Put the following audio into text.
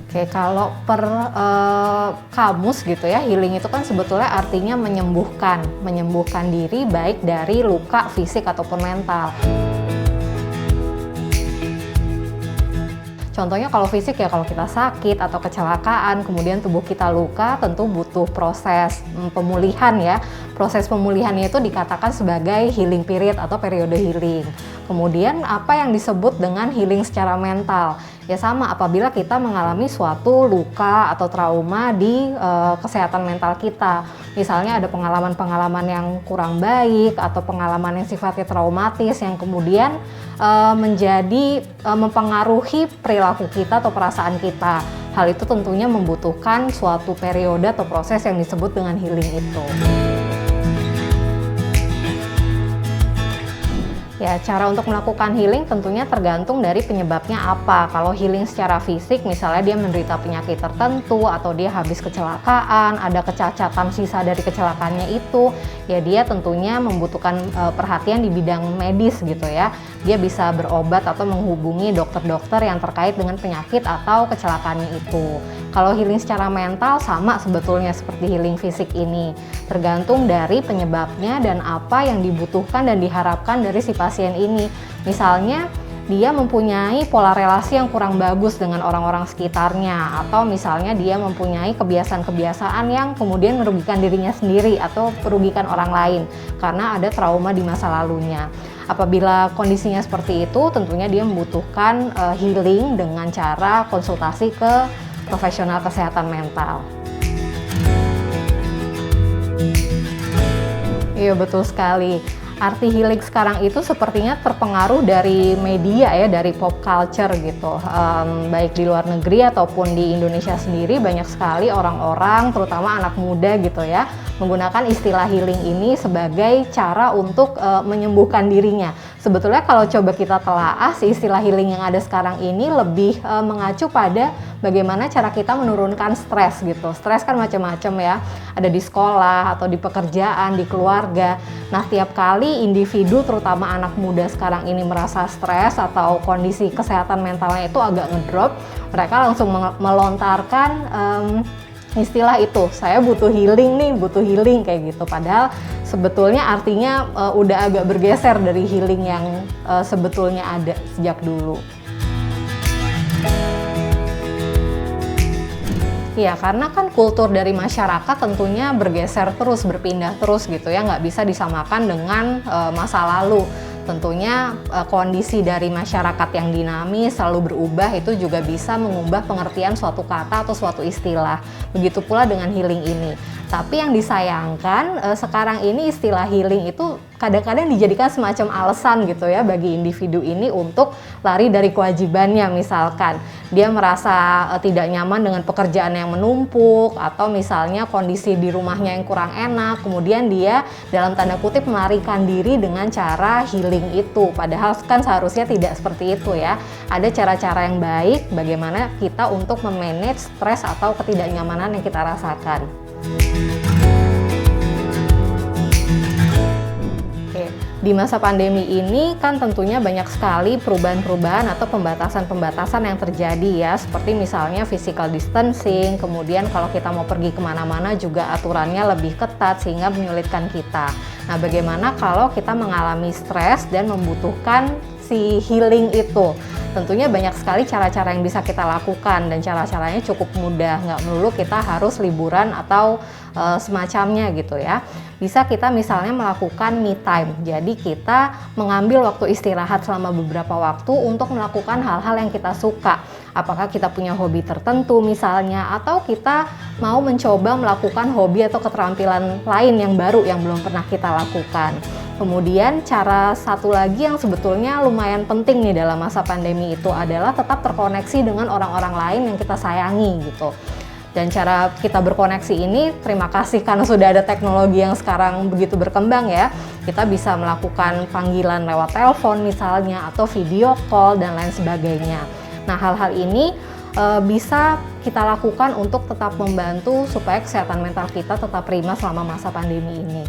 Oke, kalau per kamus gitu ya, healing itu kan sebetulnya artinya menyembuhkan diri baik dari luka fisik ataupun mental. Contohnya kalau fisik ya, kalau kita sakit atau kecelakaan, kemudian tubuh kita luka, tentu butuh proses pemulihan ya. Proses pemulihannya itu dikatakan sebagai healing period atau periode healing. Kemudian apa yang disebut dengan healing secara mental? Ya sama, apabila kita mengalami suatu luka atau trauma di kesehatan mental kita. Misalnya ada pengalaman-pengalaman yang kurang baik atau pengalaman yang sifatnya traumatis yang kemudian mempengaruhi perilaku kita atau perasaan kita. Hal itu tentunya membutuhkan suatu periode atau proses yang disebut dengan healing itu. Ya, cara untuk melakukan healing tentunya tergantung dari penyebabnya apa. Kalau healing secara fisik, misalnya dia menderita penyakit tertentu atau dia habis kecelakaan, ada kecacatan sisa dari kecelakaannya itu, ya dia tentunya membutuhkan perhatian di bidang medis gitu ya. Dia bisa berobat atau menghubungi dokter-dokter yang terkait dengan penyakit atau kecelakaannya itu. Kalau healing secara mental sama sebetulnya seperti healing fisik ini. Tergantung dari penyebabnya dan apa yang dibutuhkan dan diharapkan dari si pasien ini. Misalnya dia mempunyai pola relasi yang kurang bagus dengan orang-orang sekitarnya, atau misalnya dia mempunyai kebiasaan-kebiasaan yang kemudian merugikan dirinya sendiri atau merugikan orang lain karena ada trauma di masa lalunya. Apabila kondisinya seperti itu, tentunya dia membutuhkan healing dengan cara konsultasi ke profesional kesehatan mental. Iya, betul sekali. Arti healing sekarang itu sepertinya terpengaruh dari media ya, dari pop culture gitu. Baik di luar negeri ataupun di Indonesia sendiri banyak sekali orang-orang, terutama anak muda gitu ya, menggunakan istilah healing ini sebagai cara untuk menyembuhkan dirinya. Sebetulnya kalau coba kita telaah, si istilah healing yang ada sekarang ini lebih mengacu pada bagaimana cara kita menurunkan stres gitu. Stres kan macam-macam ya, ada di sekolah atau di pekerjaan, di keluarga. Nah, tiap kali individu terutama anak muda sekarang ini merasa stres atau kondisi kesehatan mentalnya itu agak ngedrop, mereka langsung melontarkan istilah itu, saya butuh healing nih, butuh healing kayak gitu. Padahal sebetulnya artinya udah agak bergeser dari healing yang sebetulnya ada sejak dulu. Ya, karena kan kultur dari masyarakat tentunya bergeser terus, berpindah terus gitu ya, nggak bisa disamakan dengan masa lalu. Tentunya kondisi dari masyarakat yang dinamis, selalu berubah, itu juga bisa mengubah pengertian suatu kata atau suatu istilah. Begitu pula dengan healing ini. Tapi yang disayangkan sekarang ini istilah healing itu kadang-kadang dijadikan semacam alasan gitu ya bagi individu ini untuk lari dari kewajibannya. Misalkan dia merasa tidak nyaman dengan pekerjaan yang menumpuk, atau misalnya kondisi di rumahnya yang kurang enak, kemudian dia dalam tanda kutip melarikan diri dengan cara healing itu. Padahal kan seharusnya tidak seperti itu ya. Ada cara-cara yang baik bagaimana kita untuk memanage stres atau ketidaknyamanan yang kita rasakan. Oke, di masa pandemi ini kan tentunya banyak sekali perubahan-perubahan atau pembatasan-pembatasan yang terjadi ya, seperti misalnya physical distancing, kemudian kalau kita mau pergi kemana-mana juga aturannya lebih ketat sehingga menyulitkan kita. Nah, bagaimana kalau kita mengalami stres dan membutuhkan si healing itu? Tentunya banyak sekali cara-cara yang bisa kita lakukan dan cara-caranya cukup mudah, nggak melulu kita harus liburan atau semacamnya gitu ya. Bisa kita misalnya melakukan me time, jadi kita mengambil waktu istirahat selama beberapa waktu untuk melakukan hal-hal yang kita suka. Apakah kita punya hobi tertentu misalnya, atau kita mau mencoba melakukan hobi atau keterampilan lain yang baru yang belum pernah kita lakukan. Kemudian cara satu lagi yang sebetulnya lumayan penting nih dalam masa pandemi itu adalah tetap terkoneksi dengan orang-orang lain yang kita sayangi gitu. Dan cara kita berkoneksi ini, terima kasih karena sudah ada teknologi yang sekarang begitu berkembang ya. Kita bisa melakukan panggilan lewat telepon misalnya, atau video call dan lain sebagainya. Nah, hal-hal ini bisa kita lakukan untuk tetap membantu supaya kesehatan mental kita tetap prima selama masa pandemi ini.